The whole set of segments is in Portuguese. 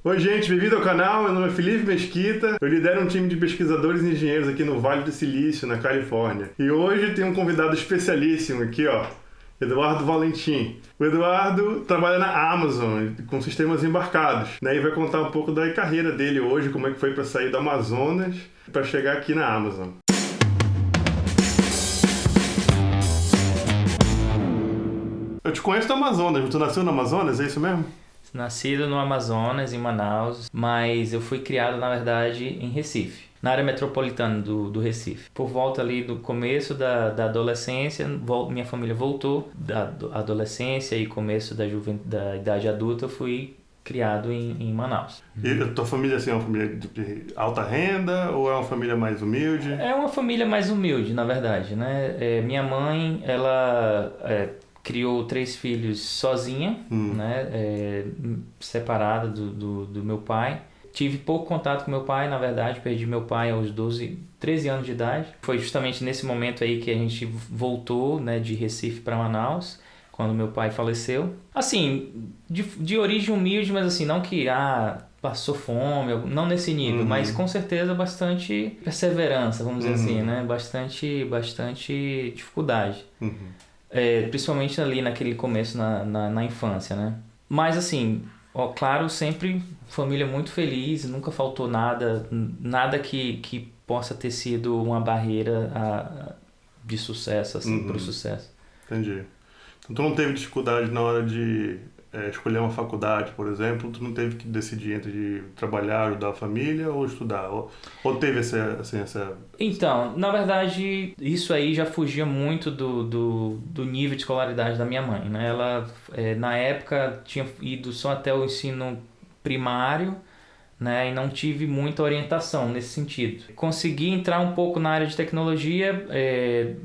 Oi, gente, bem-vindo ao canal. Meu nome é Felipe Mesquita. Eu lidero um time de pesquisadores e engenheiros aqui no Vale do Silício, na Califórnia. E hoje tem um convidado especialíssimo aqui, ó, Eduardo Valentim. O Eduardo trabalha na Amazon com sistemas embarcados, né? E vai contar um pouco da carreira dele hoje, como é que foi para sair do Amazonas para chegar aqui na Amazon. Eu te conheço do Amazonas, tu nasceu no Amazonas, é isso mesmo? Nascido no Amazonas, em Manaus, mas eu fui criado, na verdade, em Recife, na área metropolitana do Recife. Por volta ali do começo da adolescência, minha família voltou da adolescência e começo da idade adulta, eu fui criado em Manaus. E a tua família assim, é uma família de alta renda ou é uma família mais humilde? É uma família mais humilde, na verdade, né? Minha mãe, ela criou 3 filhos sozinha, né? Separada do meu pai. Tive pouco contato com meu pai, na verdade, perdi meu pai aos 13 anos de idade. Foi justamente nesse momento aí que a gente voltou, né, de Recife para Manaus, quando meu pai faleceu. Assim, de origem humilde, mas assim, não que passou fome, não nesse nível, mas com certeza bastante perseverança, vamos dizer assim, né? Bastante dificuldade. Principalmente ali naquele começo na infância, né? Mas assim, claro, sempre família muito feliz, nunca faltou nada que possa ter sido uma barreira de sucesso, assim, para o sucesso. Entendi. Então tu não teve dificuldade na hora de escolher uma faculdade, por exemplo, tu não teve que decidir entre de trabalhar, ajudar a família ou estudar? Ou teve essa... Então, na verdade, isso aí já fugia muito do nível de escolaridade da minha mãe, né? Ela, na época, tinha ido só até o ensino primário, né? E não tive muita orientação nesse sentido. Consegui entrar um pouco na área de tecnologia,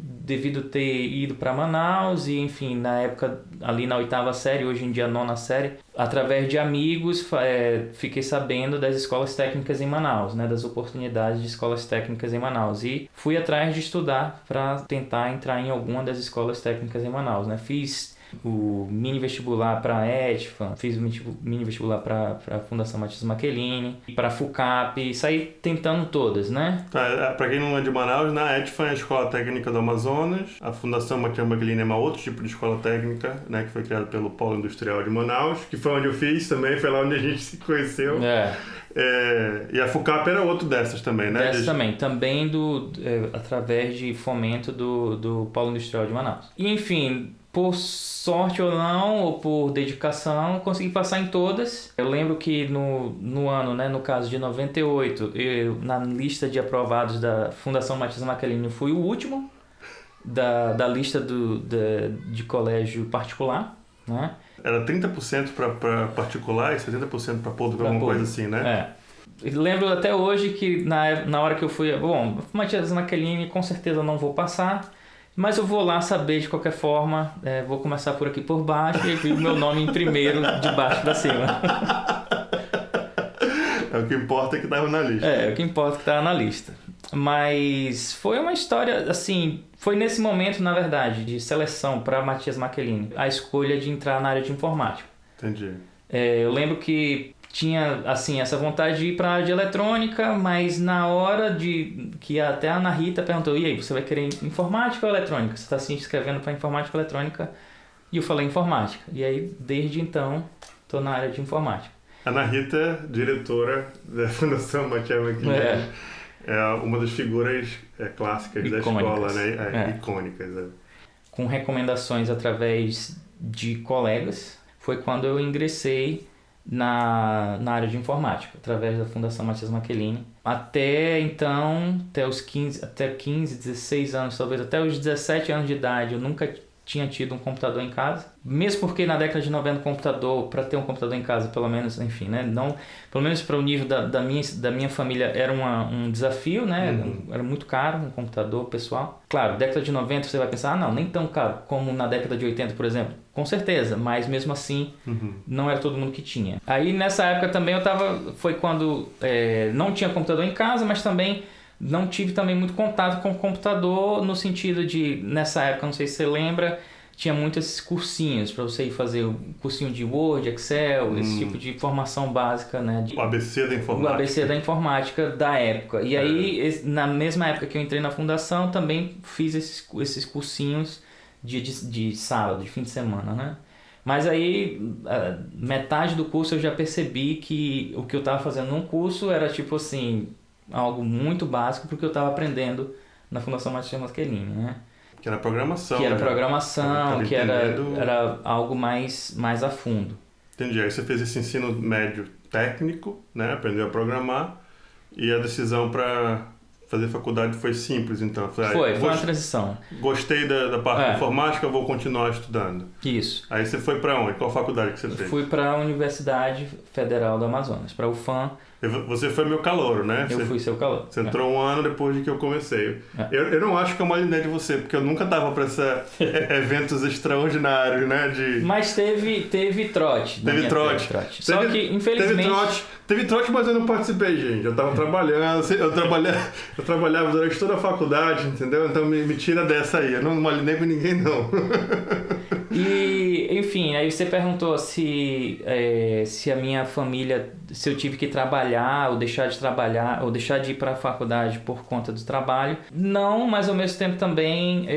devido ter ido para Manaus e, enfim, na época, ali na 8ª série, hoje em dia 9ª série, através de amigos, fiquei sabendo das escolas técnicas em Manaus, né? Das oportunidades de escolas técnicas em Manaus. E fui atrás de estudar para tentar entrar em alguma das escolas técnicas em Manaus, né? Fiz o mini vestibular para a ETFA, fiz o mini vestibular para a Fundação Matias Michelini, para a FUCAP, saí tentando todas, né? Para quem não é de Manaus, na ETFA é a Escola Técnica do Amazonas, a Fundação Matias Michelini é um outro tipo de escola técnica, né, que foi criada pelo Polo Industrial de Manaus, que foi onde eu fiz também, foi lá onde a gente se conheceu. E a FUCAP era outro dessas também, né? Também através de fomento do Polo Industrial de Manaus. E, enfim, por sorte ou não, ou por dedicação, consegui passar em todas. Eu lembro que no ano, né, no caso de 98, na lista de aprovados da Fundação Matias Michelini, fui o último da lista de colégio particular, né? Era 30% para particular e 70% para público, alguma coisa assim, né? Lembro até hoje que na hora que eu fui... Bom, Matias Michelini com certeza não vou passar, mas eu vou lá saber de qualquer forma, vou começar por aqui por baixo e vi o meu nome em primeiro, de baixo para cima. O que importa é que estava na lista. O que importa é que estava na lista. Mas foi uma história, assim, foi nesse momento, na verdade, de seleção para Matias Michelini, a escolha de entrar na área de informática. Entendi. Eu lembro que tinha, assim, essa vontade de ir para a área de eletrônica, mas na hora que até a Ana Rita perguntou, e aí, você vai querer informática ou eletrônica? Você está se inscrevendo para informática ou eletrônica? E eu falei informática. E aí, desde então, estou na área de informática. Ana Rita, diretora da Fundação Matias Michelini, é uma das figuras clássicas da escola, né? Icônicas. Com recomendações através de colegas, foi quando eu ingressei na área de informática, através da Fundação Matias Michelini. Até então, até 15, 16 anos, talvez até os 17 anos de idade, eu nunca tinha tido um computador em casa. Mesmo porque na década de 90 para ter um computador em casa, pelo menos, enfim, né? Não, pelo menos para o nível da minha família era um desafio, né? Era muito caro um computador pessoal. Claro, década de 90 você vai pensar, não, nem tão caro como na década de 80, por exemplo. Com certeza, mas mesmo assim não era todo mundo que tinha. Aí nessa época também foi quando não tinha computador em casa, mas também não tive também muito contato com o computador no sentido de, nessa época, não sei se você lembra, tinha muito esses cursinhos para você ir fazer o cursinho de Word, Excel, esse tipo de formação básica, né? O ABC da informática. O ABC da informática da época. E aí, na mesma época que eu entrei na fundação, também fiz esses cursinhos de sábado, de fim de semana, né? Mas aí, metade do curso eu já percebi que o que eu estava fazendo num curso era tipo assim, algo muito básico porque eu estava aprendendo na Fundação Matias Maschierini, né? Que era programação. Que era né? programação, que era algo mais a fundo. Entendi. Aí você fez esse ensino médio técnico, né? Aprendeu a programar, e a decisão para fazer faculdade foi simples, então. Foi uma transição. Gostei da parte de informática, eu vou continuar estudando. Isso. Aí você foi para onde? Qual faculdade que você fez? Fui para a Universidade Federal do Amazonas, para a UFAM. Você foi meu calouro, né? Eu fui seu calouro. Você entrou um ano depois de que eu comecei. Eu não acho que é uma ideia de você, porque eu nunca tava para eventos extraordinários, né? Mas teve trote. Teve trote. Só que, infelizmente... Teve trote, mas eu não participei, gente. Eu tava trabalhando, eu trabalhava durante toda a faculdade, entendeu? Então me tira dessa aí. Eu não malinei com ninguém, não. E, enfim, aí você perguntou se a minha família, se eu tive que trabalhar ou deixar de trabalhar, ou deixar de ir para a faculdade por conta do trabalho. Não, mas ao mesmo tempo também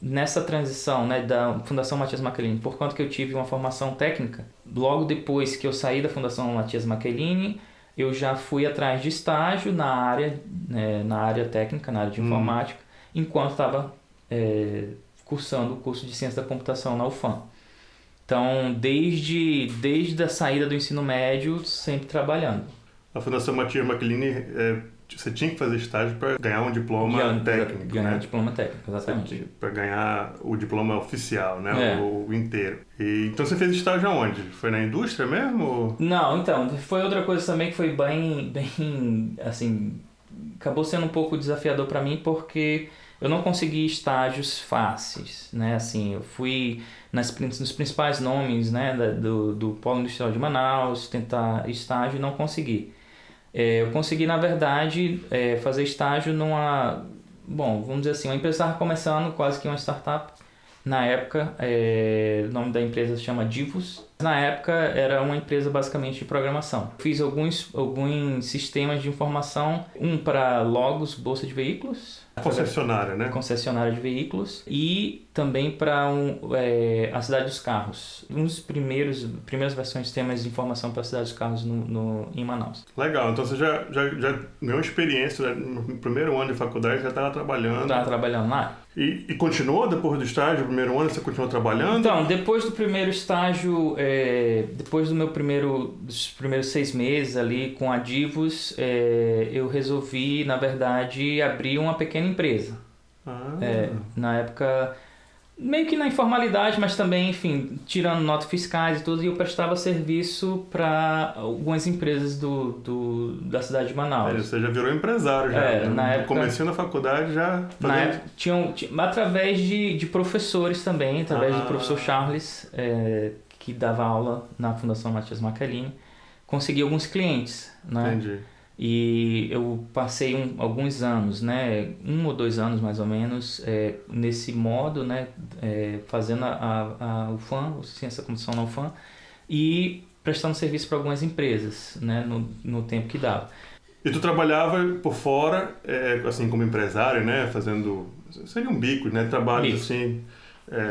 nessa transição, né, da Fundação Matias Maschierini, por conta que eu tive uma formação técnica, logo depois que eu saí da Fundação Matias Maschierini, eu já fui atrás de estágio na área técnica, na área de informática, enquanto estava cursando o curso de Ciência da Computação na UFAM. Então, desde a saída do ensino médio, sempre trabalhando. A Fundação Matias Maschierini, você tinha que fazer estágio para ganhar um diploma técnico, ganhar um diploma técnico, exatamente. Para ganhar o diploma oficial, né? O inteiro. Então você fez estágio aonde? Foi na indústria mesmo? Ou... Não, então, foi outra coisa também que foi bem assim, acabou sendo um pouco desafiador para mim, porque eu não consegui estágios fáceis, né? Assim, eu fui nos principais nomes, né, do Polo Industrial de Manaus, tentar estágio e não consegui. Eu consegui, na verdade, fazer estágio numa... Bom, vamos dizer assim, uma empresa estava começando, quase que uma startup. Na época, o nome da empresa se chama Divus. Na época, era uma empresa basicamente de programação. Fiz alguns sistemas de informação, um para Logos, Bolsa de Veículos. Concessionária, né? Concessionária de veículos. E também para a Cidade dos Carros. Primeiras versões de sistemas de informação para a Cidade dos Carros em Manaus. Legal, então você já ganhou experiência, no primeiro ano de faculdade já estava trabalhando. Estava trabalhando lá. E continuou depois do estágio, primeiro ano, você continuou trabalhando? Então, depois do primeiro estágio, depois dos primeiros 6 meses ali com a Divus, eu resolvi, na verdade, abrir uma pequena empresa. Na época, meio que na informalidade, mas também, enfim, tirando notas fiscais e tudo, e eu prestava serviço para algumas empresas da cidade de Manaus. Você já virou empresário, já. Na época, comecei na faculdade já... Na época, através de professores também, através do professor Charles, que dava aula na Fundação Matias Maschierini, consegui alguns clientes, né? Entendi. E eu passei alguns anos, né, 1 ou 2 anos mais ou menos, nesse modo, né, fazendo a UFAM, a Ciência da Computação na UFAM, e prestando serviço para algumas empresas, né, no tempo que dava. E tu trabalhava por fora, assim, como empresário, né, fazendo, seria um bico, né, trabalhos assim...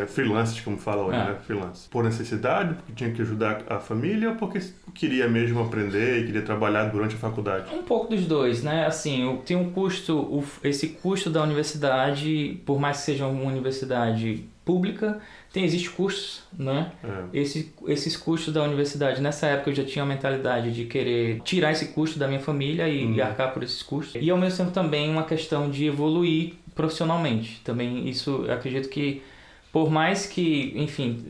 freelance, como fala hoje, né? Freelance. Por necessidade, porque tinha que ajudar a família, ou porque queria mesmo aprender e queria trabalhar durante a faculdade? Um pouco dos dois, né? Assim, tem um custo, esse custo da universidade, por mais que seja uma universidade pública, existe custos, né? Esses custos da universidade, nessa época eu já tinha a mentalidade de querer tirar esse custo da minha família e arcar por esses custos. E ao mesmo tempo também uma questão de evoluir profissionalmente. Também isso, eu acredito que por mais que, enfim,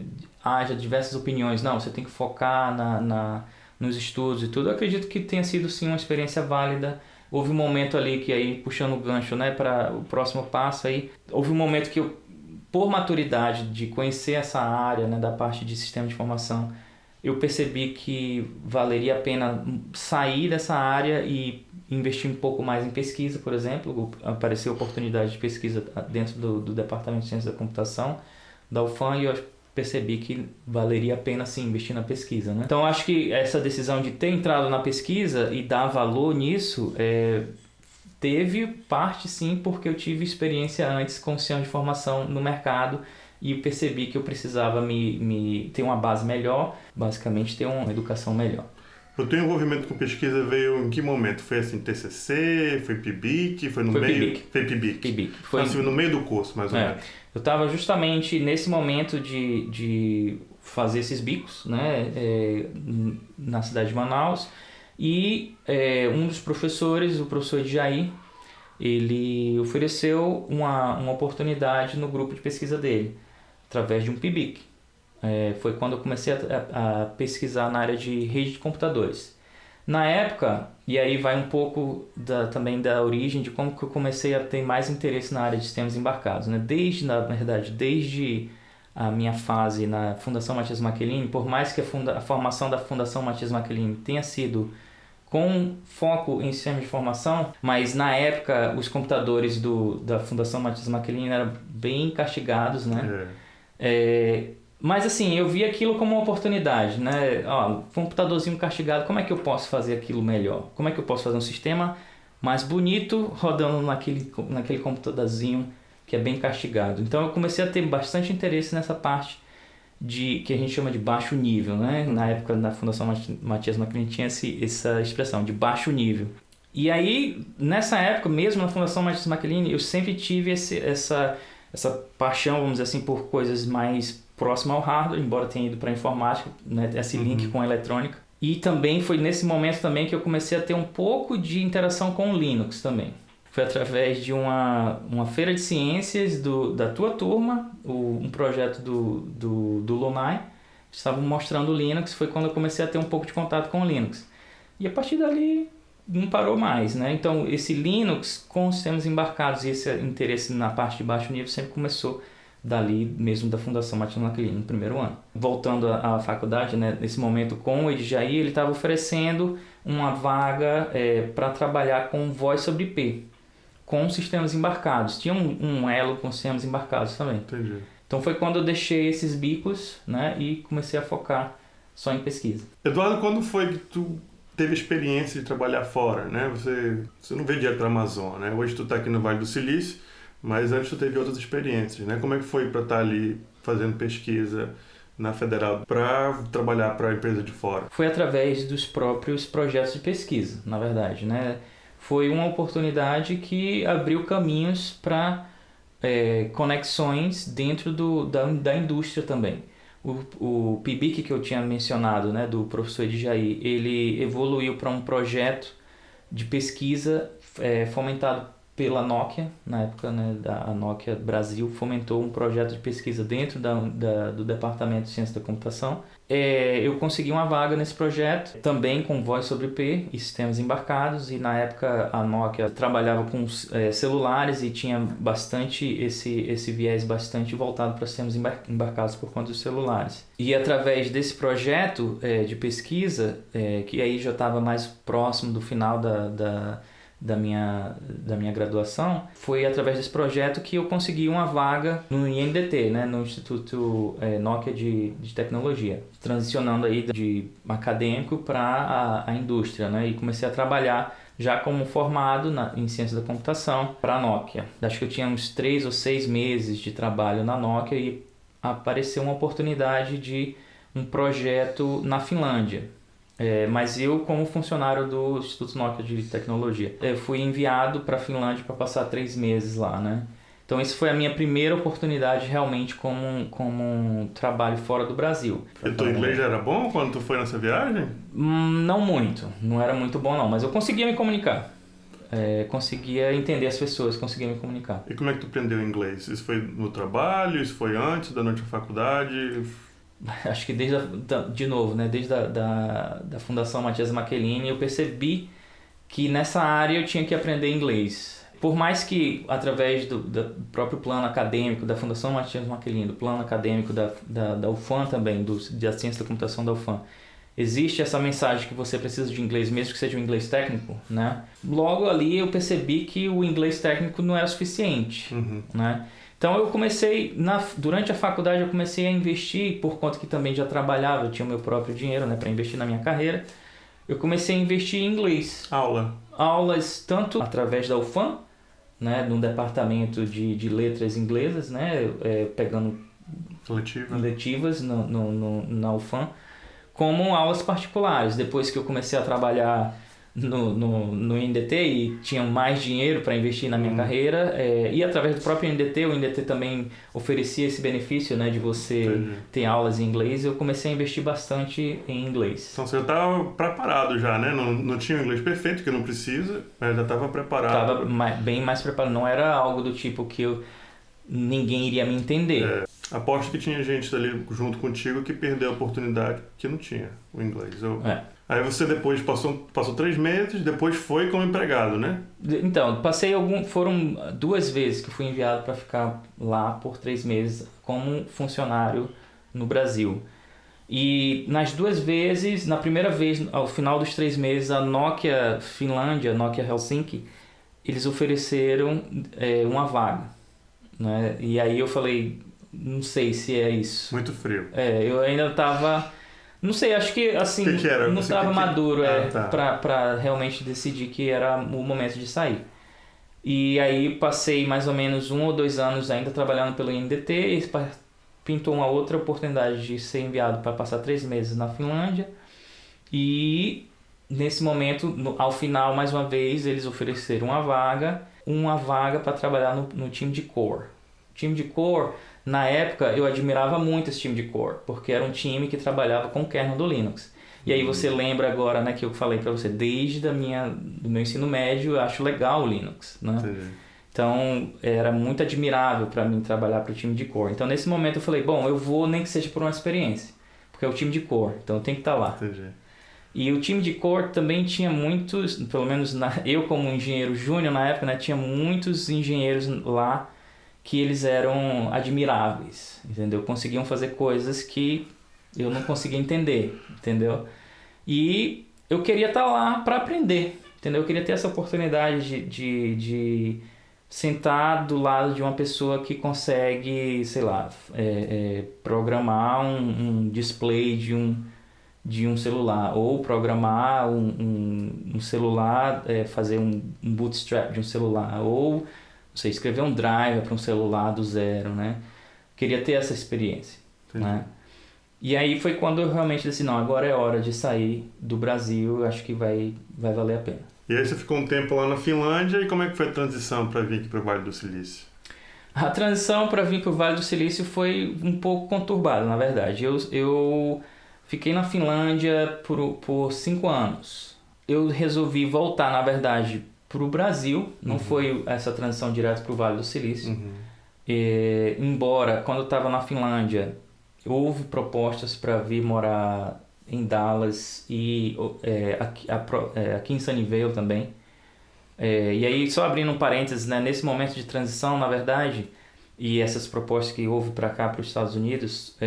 haja diversas opiniões, não, você tem que focar nos estudos e tudo, eu acredito que tenha sido sim uma experiência válida. Houve um momento ali que aí, puxando o gancho, né, para o próximo passo aí, houve um momento que eu, por maturidade de conhecer essa área, né, da parte de sistema de informação, eu percebi que valeria a pena sair dessa área e investir um pouco mais em pesquisa, por exemplo. Apareceu oportunidade de pesquisa dentro do Departamento de Ciência da Computação, da UFAM e eu percebi que valeria a pena sim investir na pesquisa, né? Então acho que essa decisão de ter entrado na pesquisa e dar valor nisso teve parte sim porque eu tive experiência antes com sistemas de informação no mercado e percebi que eu precisava ter uma base melhor, basicamente ter uma educação melhor. O teu envolvimento com pesquisa veio em que momento? Foi assim, TCC? Foi PIBIC? Foi no meio? Foi PIBIC. PIBIC. Foi assim, no meio do curso, mais ou menos. Eu estava justamente nesse momento de fazer esses bicos, né, na cidade de Manaus, e um dos professores, o professor Edjaí, ele ofereceu uma oportunidade no grupo de pesquisa dele, através de um PIBIC. Foi quando eu comecei a pesquisar na área de rede de computadores. Na época, e aí vai um pouco também da origem de como que eu comecei a ter mais interesse na área de sistemas embarcados, né? Desde a minha fase na Fundação Matias Michelini, por mais que a formação da Fundação Matias Michelini tenha sido com foco em sistemas de informação, mas na época os computadores da Fundação Matias Michelini eram bem castigados, né? Mas assim, eu vi aquilo como uma oportunidade, né? Computadorzinho castigado, como é que eu posso fazer aquilo melhor? Como é que eu posso fazer um sistema mais bonito rodando naquele computadorzinho que é bem castigado? Então eu comecei a ter bastante interesse nessa parte que a gente chama de baixo nível, né? Na época da Fundação Matias Michelini tinha essa expressão de baixo nível. E aí, nessa época, mesmo na Fundação Matias Michelini, eu sempre tive essa paixão, vamos dizer assim, por coisas mais próximas ao hardware, embora tenha ido para a informática, né? Esse link com a eletrônica. E também foi nesse momento também que eu comecei a ter um pouco de interação com o Linux também. Foi através de uma feira de ciências da tua turma, um projeto do Lunai, estavam mostrando o Linux, foi quando eu comecei a ter um pouco de contato com o Linux. E a partir dali não parou mais, né? Então esse Linux com sistemas embarcados e esse interesse na parte de baixo nível sempre começou dali mesmo da Fundação Matias Michelini no primeiro ano. Voltando à faculdade, né? Nesse momento com o Edjaí, ele estava oferecendo uma vaga para trabalhar com voz sobre IP, com sistemas embarcados. Tinha um elo com sistemas embarcados também. Entendi. Então foi quando eu deixei esses bicos, né, e comecei a focar só em pesquisa. Eduardo, quando foi que tu teve experiência de trabalhar fora, né? Você não veio direto para a Amazônia, né? Hoje tu está aqui no Vale do Silício, mas antes tu teve outras experiências, né? Como é que foi para estar ali fazendo pesquisa na Federal para trabalhar para a empresa de fora? Foi através dos próprios projetos de pesquisa, na verdade, né? Foi uma oportunidade que abriu caminhos para conexões dentro da indústria também. O PIBIC que eu tinha mencionado, né, do professor Edjaí, ele evoluiu para um projeto de pesquisa fomentado pela Nokia, na época, né, a Nokia Brasil fomentou um projeto de pesquisa dentro do Departamento de Ciência da Computação. Eu consegui uma vaga nesse projeto, também com voz sobre IP e sistemas embarcados, e na época a Nokia trabalhava com celulares e tinha bastante esse viés bastante voltado para sistemas embarcados por conta dos celulares. E através desse projeto de pesquisa, que aí já estava mais próximo do final da minha graduação, foi através desse projeto que eu consegui uma vaga no INDT, né, no Instituto Nokia de Tecnologia, transicionando aí de acadêmico para a indústria, né, e comecei a trabalhar já como formado em ciência da computação para a Nokia. Acho que eu tinha uns 3 ou 6 meses de trabalho na Nokia e apareceu uma oportunidade de um projeto na Finlândia. Mas eu, como funcionário do Instituto Nokia de Tecnologia, fui enviado para a Finlândia para passar 3 meses lá, né? Então, isso foi a minha primeira oportunidade realmente como um trabalho fora do Brasil. E teu inglês já era bom quando tu foi nessa viagem? Não muito, não era muito bom não, mas eu conseguia me comunicar. Conseguia entender as pessoas, conseguia me comunicar. E como é que tu aprendeu inglês? Isso foi no trabalho? Isso foi antes, durante a faculdade? Acho que desde da Fundação Matias Michelini eu percebi que nessa área eu tinha que aprender inglês. Por mais que através do próprio plano acadêmico da Fundação Matias Michelini, do plano acadêmico da UFAM também, da ciência da computação da UFAM, existe essa mensagem que você precisa de inglês, mesmo que seja um inglês técnico, né? Logo ali eu percebi que o inglês técnico não era suficiente, né? Então eu comecei, durante a faculdade eu comecei a investir, por conta que também já trabalhava, eu tinha o meu próprio dinheiro, né, para investir na minha carreira. Eu comecei a investir em inglês. Aulas tanto através da UFAM, né, no departamento de letras inglesas, né, pegando letivas na UFAM, como aulas particulares. Depois que eu comecei a trabalhar no INDT e tinha mais dinheiro para investir na minha carreira, e através do próprio INDT, o INDT também oferecia esse benefício, né, de você ter aulas em inglês. Eu comecei a investir bastante em inglês. Então você já estava preparado já, né? Não tinha o inglês perfeito, que não precisa, mas já estava preparado. Estava bem mais preparado, não era algo do tipo que ninguém iria me entender. Aposto que tinha gente ali junto contigo que perdeu a oportunidade que não tinha o inglês. Aí você depois passou 3 meses, depois foi como empregado, né? Então, foram 2 vezes que fui enviado para ficar lá por 3 meses como funcionário no Brasil. E nas 2 vezes, na primeira vez, ao final dos 3 meses, a Nokia Finlândia, Nokia Helsinki, eles ofereceram uma vaga, né? E aí eu falei, não sei se é isso. Muito frio. Eu ainda estava... Não sei, acho que assim, que era? não estava maduro tá. para realmente decidir que era o momento de sair. E aí passei mais ou menos 1 ou 2 anos ainda trabalhando pelo INDT e pintou uma outra oportunidade de ser enviado para passar 3 meses na Finlândia. E nesse momento, ao final, mais uma vez, eles ofereceram uma vaga para trabalhar no time de core. O time de core... Na época, eu admirava muito esse time de core, porque era um time que trabalhava com o kernel do Linux. E aí você lembra agora, né, que eu falei para você, desde do meu ensino médio, eu acho legal o Linux, né? Então, era muito admirável para mim trabalhar para o time de core. Então, nesse momento, eu falei, bom, eu vou nem que seja por uma experiência, porque é o time de core, então eu tenho que estar lá. E o time de core também tinha muitos, pelo menos eu como engenheiro júnior na época, né, tinha muitos engenheiros lá que eles eram admiráveis, entendeu? Conseguiam fazer coisas que eu não conseguia entender, entendeu? E eu queria estar lá para aprender, entendeu? Eu queria ter essa oportunidade de sentar do lado de uma pessoa que consegue, sei lá, programar um display de um celular, ou programar um celular, fazer um bootstrap de um celular, ou você escrever um driver para um celular do zero, né? Queria ter essa experiência, né? E aí foi quando eu realmente disse, não, agora é hora de sair do Brasil, eu acho que vai valer a pena. E aí você ficou um tempo lá na Finlândia, e como é que foi a transição para vir aqui para o Vale do Silício? A transição para vir para o Vale do Silício foi um pouco conturbada, na verdade. Eu fiquei na Finlândia por 5 anos. Eu resolvi voltar, na verdade, para o Brasil, não foi essa transição direto para o Vale do Silício. Embora, quando eu estava na Finlândia, houve propostas para vir morar em Dallas e aqui em Sunnyvale também. E aí, só abrindo um parênteses, né, nesse momento de transição, na verdade, e essas propostas que houve para cá, para os Estados Unidos,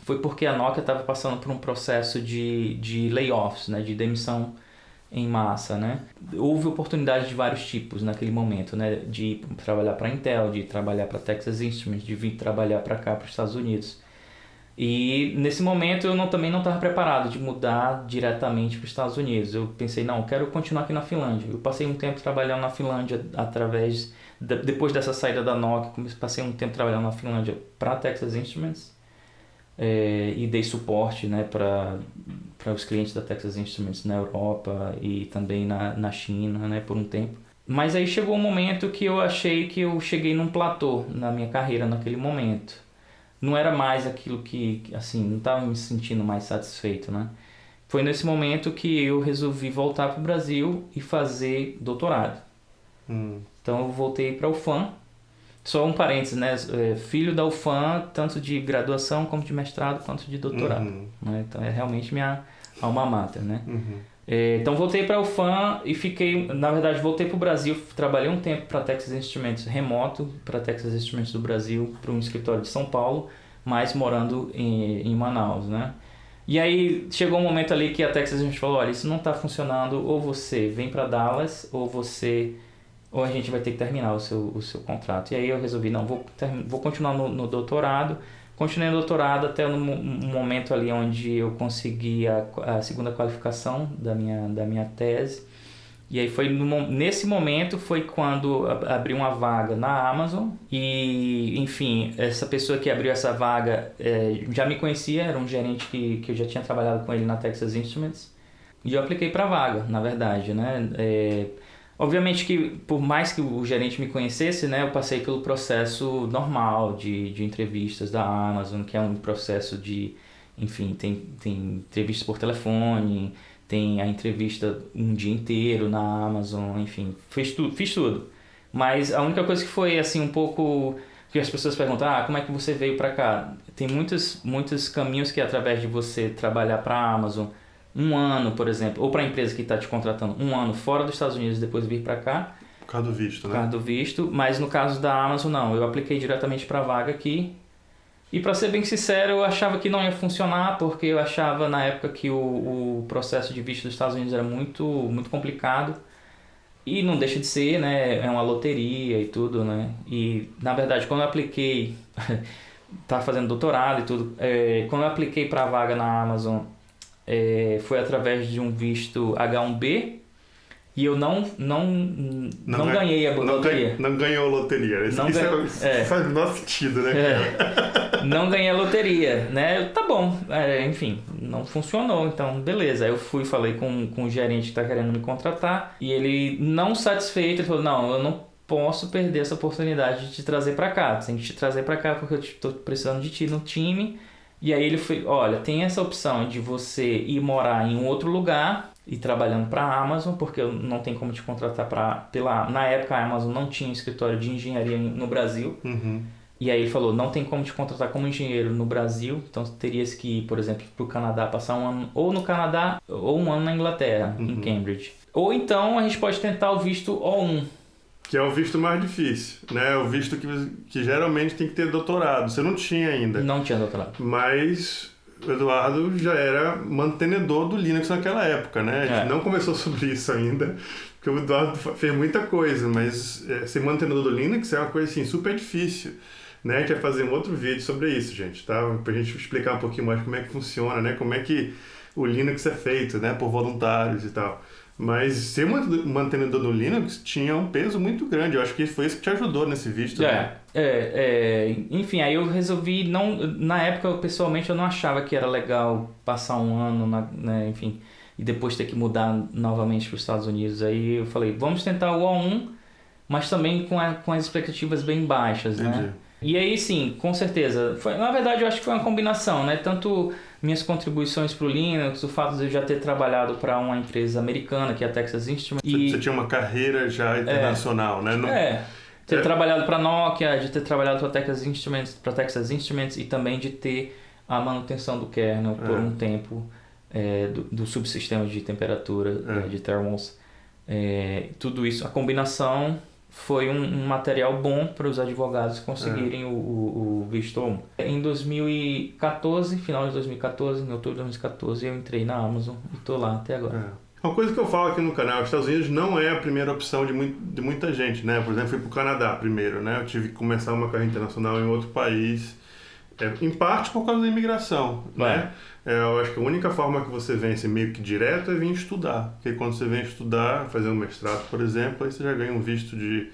foi porque a Nokia estava passando por um processo de layoffs, né, de demissão em massa, né? Houve oportunidades de vários tipos naquele momento, né? De trabalhar para a Intel, de trabalhar para a Texas Instruments, de vir trabalhar para cá, para os Estados Unidos. E nesse momento eu também não estava preparado de mudar diretamente para os Estados Unidos. Eu pensei, não, eu quero continuar aqui na Finlândia. Eu passei um tempo trabalhando na Finlândia depois dessa saída da Nokia, passei um tempo trabalhando na Finlândia para a Texas Instruments. E dei suporte, né, para os clientes da Texas Instruments na Europa e também na China, né, por um tempo. Mas aí chegou um momento que eu achei que eu cheguei num platô na minha carreira naquele momento. Não era mais aquilo que, assim, não estava me sentindo mais satisfeito, né? Foi nesse momento que eu resolvi voltar para o Brasil e fazer doutorado. Então eu voltei para a UFAM. Só um parênteses, né? Filho da UFAM, tanto de graduação como de mestrado, quanto de doutorado. Né? Então é realmente minha alma mater, né? Então voltei para a UFAM e voltei para o Brasil, trabalhei um tempo para a Texas Instruments remoto, para a Texas Instruments do Brasil, para um escritório de São Paulo, mas morando em Manaus, né? E aí chegou um momento ali que a Texas Instruments falou, olha, isso não está funcionando, ou você vem para Dallas, ou ou a gente vai ter que terminar o seu contrato. E aí eu resolvi, não, vou continuar no doutorado. Continuei no doutorado até no momento ali onde eu consegui a segunda qualificação da minha tese. E aí nesse momento foi quando abriu uma vaga na Amazon e, enfim, essa pessoa que abriu essa vaga já me conhecia, era um gerente que eu já tinha trabalhado com ele na Texas Instruments e eu apliquei para a vaga, na verdade, né? Obviamente que por mais que o gerente me conhecesse, né, eu passei pelo processo normal de entrevistas da Amazon, que é um processo enfim, tem entrevistas por telefone, tem a entrevista um dia inteiro na Amazon, enfim, fiz tudo. Mas a única coisa que foi assim um pouco que as pessoas perguntam, como é que você veio para cá? Tem muitos caminhos que através de você trabalhar para a Amazon um ano, por exemplo, ou para a empresa que está te contratando um ano fora dos Estados Unidos e depois vir para cá. Por causa do visto, né? Por causa do visto, mas no caso da Amazon não, eu apliquei diretamente para a vaga aqui. E para ser bem sincero, eu achava que não ia funcionar, porque eu achava na época que o processo de visto dos Estados Unidos era muito, muito complicado. E não deixa de ser, né? É uma loteria e tudo, né? E na verdade, quando eu apliquei, estava fazendo doutorado e tudo, quando eu apliquei para a vaga na Amazon, foi através de um visto H1B. E eu não ganhei a loteria. Não ganhou a loteria. Isso faz o menor sentido, né? Não ganhei a loteria, né? Tá bom. Enfim, não funcionou. Então, beleza. Aí eu falei com o gerente que tá querendo me contratar. E ele, não satisfeito, ele falou, não, eu não posso perder essa oportunidade de te trazer pra cá. Tem que te trazer pra cá porque eu tô precisando de ti no time. E aí ele foi, olha, tem essa opção de você ir morar em um outro lugar e trabalhando para a Amazon, porque não tem como te contratar na época a Amazon não tinha escritório de engenharia no Brasil. Uhum. E aí ele falou, não tem como te contratar como engenheiro no Brasil, então terias que ir, por exemplo, para o Canadá, passar um ano ou no Canadá ou um ano na Inglaterra, em Cambridge. Ou então a gente pode tentar o visto O1. Que é o visto mais difícil, né? O visto que geralmente tem que ter doutorado. Você não tinha ainda. Não tinha doutorado. Mas o Eduardo já era mantenedor do Linux naquela época, né? A gente não conversou sobre isso ainda, porque o Eduardo fez muita coisa, mas ser mantenedor do Linux é uma coisa assim, super difícil, né? A gente vai fazer um outro vídeo sobre isso, gente, tá? Pra gente explicar um pouquinho mais como é que funciona, né? Como é que o Linux é feito, né? Por voluntários e tal. Mas ser mantenedor do Linux tinha um peso muito grande. Eu acho que foi isso que te ajudou nesse vídeo. Enfim, aí eu resolvi na época, pessoalmente, eu não achava que era legal passar um ano, né, enfim, e depois ter que mudar novamente para os Estados Unidos. Aí eu falei, vamos tentar o O1, mas também com as expectativas bem baixas, né? E aí sim, com certeza. Na verdade, eu acho que foi uma combinação, né? Tanto minhas contribuições para o Linux, o fato de eu já ter trabalhado para uma empresa americana, que é a Texas Instruments. Você tinha uma carreira já internacional, né? Ter trabalhado para a Nokia, de ter trabalhado para Texas Instruments e também de ter a manutenção do kernel por um tempo do subsistema de temperatura de thermals. Tudo isso, a combinação foi um material bom para os advogados conseguirem o visto O1. Em 2014, final de 2014, em outubro de 2014, eu entrei na Amazon e estou lá até agora. Uma coisa que eu falo aqui no canal, os Estados Unidos não é a primeira opção de muita gente, né? Por exemplo, fui para o Canadá primeiro, né? Eu tive que começar uma carreira internacional em outro país, em parte por causa da imigração, né? Eu acho que a única forma que você vence meio que direto é vir estudar. Porque quando você vem estudar, fazer um mestrado, por exemplo, aí você já ganha um visto de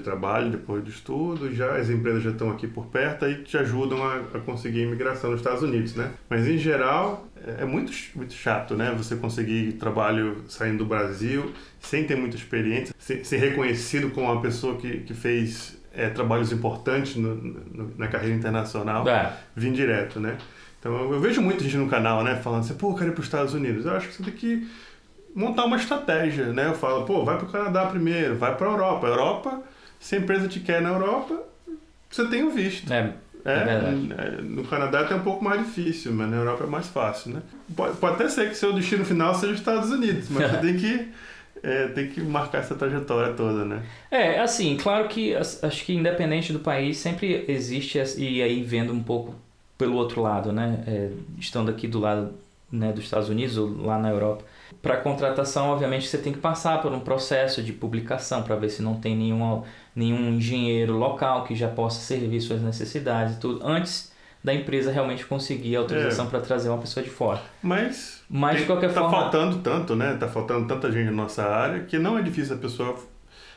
trabalho depois do estudo, as empresas já estão aqui por perto, aí te ajudam a conseguir imigração nos Estados Unidos, né? Mas em geral, é muito, muito chato, né? Você conseguir trabalho saindo do Brasil, sem ter muita experiência, ser reconhecido como uma pessoa que fez trabalhos importantes na carreira internacional, vir direto, né? Então eu vejo muita gente no canal, né, falando assim, eu quero ir para os Estados Unidos. Eu acho que você tem que montar uma estratégia, né? Eu falo, vai para o Canadá primeiro, vai para a Europa. Europa, se a empresa te quer na Europa, você tem o visto. No Canadá é até um pouco mais difícil, mas na Europa é mais fácil, né? Pode até ser que seu destino final seja os Estados Unidos, mas você tem que marcar essa trajetória toda, né? Assim, claro que acho que independente do país sempre existe, e aí vendo um pouco pelo outro lado, né? Estando aqui do lado, né, dos Estados Unidos ou lá na Europa, Para contratação, obviamente, você tem que passar por um processo de publicação para ver se não tem nenhum engenheiro local que já possa servir suas necessidades e tudo, antes da empresa realmente conseguir a autorização para trazer uma pessoa de fora. Mas de qualquer forma... Tá faltando tanto, né? Tá faltando tanta gente na nossa área que não é difícil a pessoa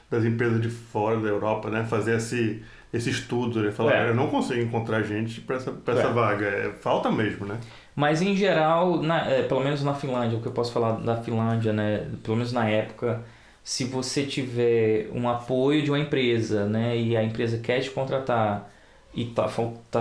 das empresas de fora da Europa, né? Fazer esse estudo, né? Falar, eu não consigo encontrar gente para essa vaga. Falta mesmo, né? Mas em geral, pelo menos na Finlândia, o que eu posso falar da Finlândia, né? Pelo menos na época, se você tiver um apoio de uma empresa, né? E a empresa quer te contratar e tá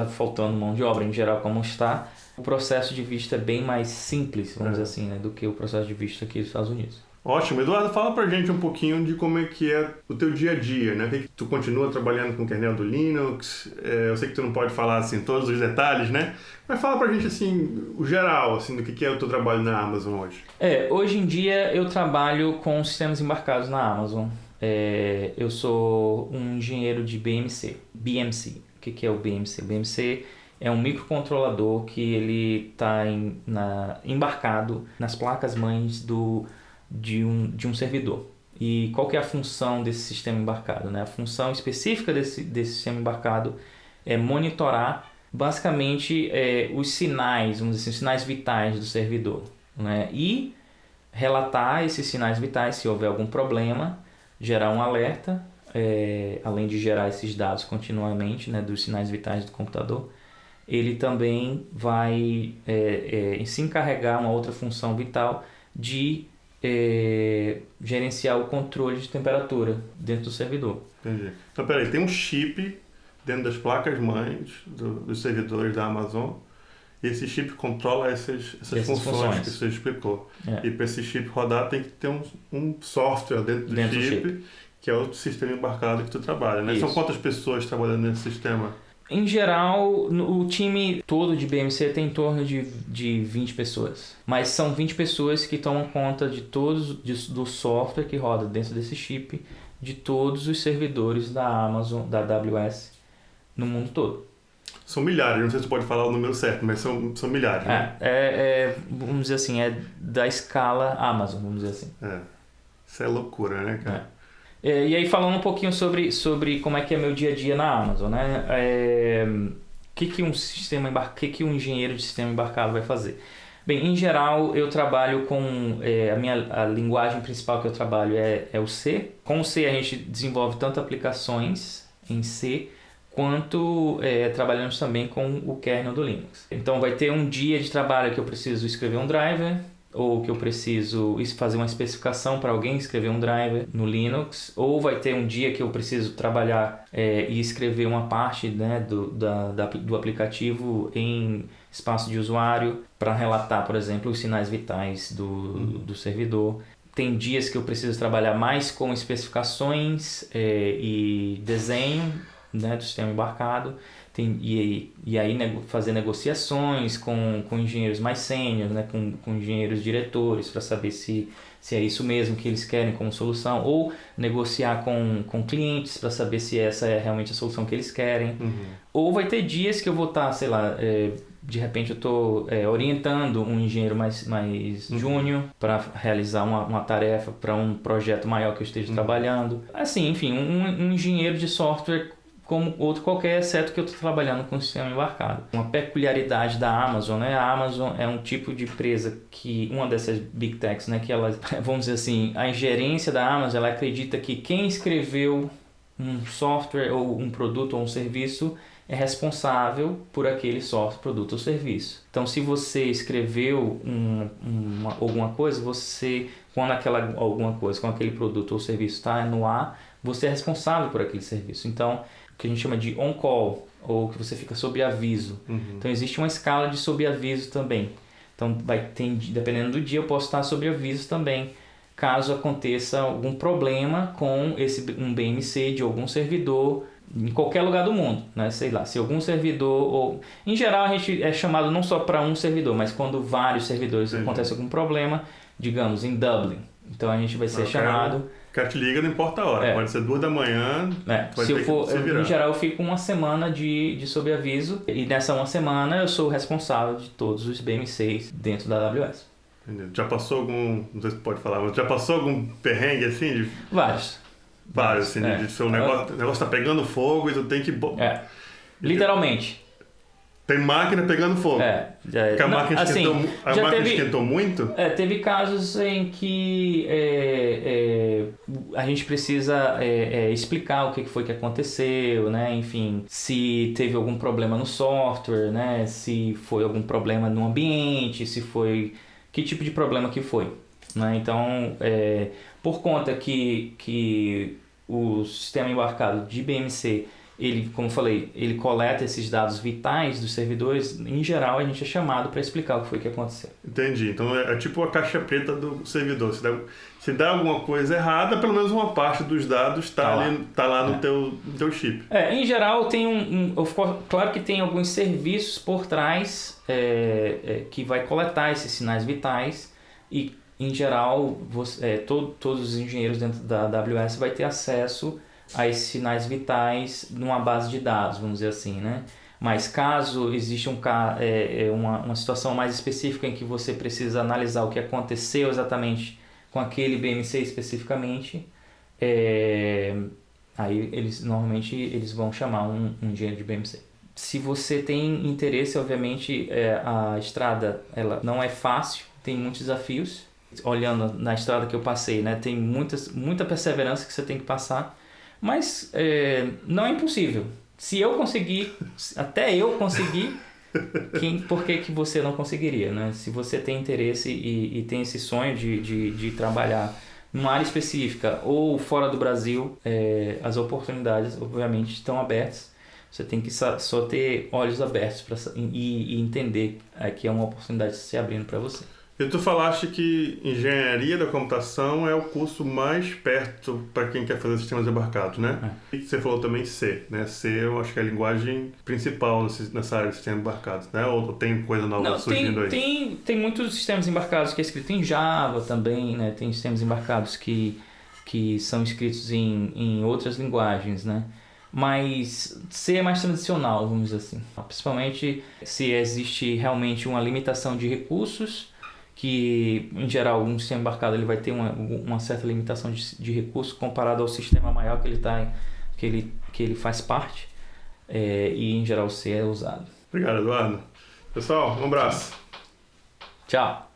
faltando mão de obra em geral como está, o processo de visto é bem mais simples, vamos dizer assim, né? Do que o processo de visto aqui dos Estados Unidos. Ótimo. Eduardo, fala pra gente um pouquinho de como é que é o teu dia a dia, né? Tu continua trabalhando com o kernel do Linux, eu sei que tu não pode falar, assim, todos os detalhes, né? Mas fala pra gente, assim, o geral, assim, do que é o teu trabalho na Amazon hoje. Hoje em dia eu trabalho com sistemas embarcados na Amazon. Eu sou um engenheiro de BMC. O que é o BMC? O BMC é um microcontrolador que ele está embarcado nas placas-mães de um servidor. E qual que é a função desse sistema embarcado, né? A função específica desse sistema embarcado é monitorar basicamente os sinais, vamos dizer assim, os sinais vitais do servidor, né? E relatar esses sinais vitais se houver algum problema, gerar um alerta, além de gerar esses dados continuamente, né, dos sinais vitais do computador. Ele também vai se encarregar uma outra função vital de gerenciar o controle de temperatura dentro do servidor. Entendi. Então, peraí, tem um chip dentro das placas-mães dos servidores da Amazon e esse chip controla essas funções que você explicou. E para esse chip rodar tem que ter um software dentro do chip, que é o sistema embarcado que tu trabalha, né? São quantas pessoas trabalhando nesse sistema? Em geral, o time todo de BMC tem em torno de 20 pessoas. Mas são 20 pessoas que tomam conta de do software que roda dentro desse chip, de todos os servidores da Amazon, da AWS, no mundo todo. São milhares, não sei se você pode falar o número certo, mas são milhares. Né? Vamos dizer assim, é da escala Amazon, vamos dizer assim. Isso é loucura, né, cara? E aí falando um pouquinho sobre como é que é meu dia a dia na Amazon, né? Que um engenheiro de sistema embarcado vai fazer? Bem, em geral eu trabalho com a linguagem principal que eu trabalho é o C. Com o C a gente desenvolve tanto aplicações em C quanto trabalhamos também com o kernel do Linux. Então vai ter um dia de trabalho que eu preciso escrever um driver, ou que eu preciso fazer uma especificação para alguém escrever um driver no Linux, ou vai ter um dia que eu preciso trabalhar e escrever uma parte, né, do aplicativo em espaço de usuário para relatar, por exemplo, os sinais vitais do servidor. Tem dias que eu preciso trabalhar mais com especificações e desenho, né, do sistema embarcado. E aí fazer negociações com engenheiros mais sêniores, né, com engenheiros diretores para saber se é isso mesmo que eles querem como solução, ou negociar com clientes para saber se essa é realmente a solução que eles querem. Ou vai ter dias que eu vou estar, sei lá, de repente eu estou orientando um engenheiro mais júnior para realizar uma tarefa para um projeto maior que eu esteja trabalhando. Assim, enfim, um engenheiro de software como outro qualquer, exceto que eu estou trabalhando com o sistema embarcado. Uma peculiaridade da Amazon, né? A Amazon é um tipo de empresa que, uma dessas Big Techs, né? Que ela, vamos dizer assim, a gerência da Amazon, ela acredita que quem escreveu um software ou um produto ou um serviço é responsável por aquele software, produto ou serviço. Então, se você escreveu alguma coisa, quando alguma coisa, quando aquele produto ou serviço está no ar, você é responsável por aquele serviço. Então, que a gente chama de on-call, ou que você fica sob aviso. Então existe uma escala de sob aviso também. Então dependendo do dia eu posso estar sob aviso também, caso aconteça algum problema com um BMC de algum servidor em qualquer lugar do mundo, né? Sei lá, se algum servidor, ou em geral a gente é chamado não só para um servidor, mas quando vários servidores acontece algum problema, digamos em Dublin, então a gente vai ser chamado. O cara te liga, não importa a hora. Pode ser 2 da manhã. Em geral, eu fico uma semana de sobreaviso. E nessa uma semana eu sou o responsável de todos os BMCs dentro da AWS. Entendeu? Já passou algum, não sei se pode falar, mas já passou algum perrengue assim? Vários. Vários, assim, de seu negócio tá pegando fogo e tu tem que... Literalmente. Tem máquina pegando fogo. Porque a máquina esquentou muito? Teve casos em que a gente precisa explicar o que foi que aconteceu, né? Enfim, se teve algum problema no software, né? Se foi algum problema no ambiente, se foi... Que tipo de problema que foi, né? Então, por conta que o sistema embarcado de BMC, ele, como eu falei, ele coleta esses dados vitais dos servidores. Em geral, a gente é chamado para explicar o que foi que aconteceu. Entendi. Então é tipo a caixa preta do servidor. Se dá alguma coisa errada, pelo menos uma parte dos dados tá lá no teu chip. Em geral, tem claro que tem alguns serviços por trás que vai coletar esses sinais vitais e, em geral, todos os engenheiros dentro da AWS vai ter acesso a esses sinais vitais numa base de dados, vamos dizer assim, né? Mas caso exista uma situação mais específica em que você precisa analisar o que aconteceu exatamente com aquele BMC especificamente, aí normalmente eles vão chamar um engenheiro de BMC. Se você tem interesse, obviamente, a estrada ela não é fácil, tem muitos desafios. Olhando na estrada que eu passei, né, tem muita perseverança que você tem que passar. Mas não é impossível. Se eu conseguir, até eu conseguir, por que você não conseguiria, né? Se você tem interesse e tem esse sonho de trabalhar numa área específica ou fora do Brasil, as oportunidades, obviamente, estão abertas. Você tem que só ter olhos abertos e entender que é uma oportunidade se abrindo para você. E tu falaste que engenharia da computação é o curso mais perto para quem quer fazer sistemas embarcados, né? E você falou também C, né? C eu acho que é a linguagem principal nessa área de sistemas embarcados, né? Ou tem coisa nova surgindo aí? Tem muitos sistemas embarcados que é escrito em Java também, né? Tem sistemas embarcados que são escritos em outras linguagens, né? Mas C é mais tradicional, vamos dizer assim. Principalmente se existe realmente uma limitação de recursos, que em geral um sistema embarcado ele vai ter uma certa limitação de recursos comparado ao sistema maior que ele faz parte, e em geral o C é usado. Obrigado, Eduardo. Pessoal, um abraço. Tchau.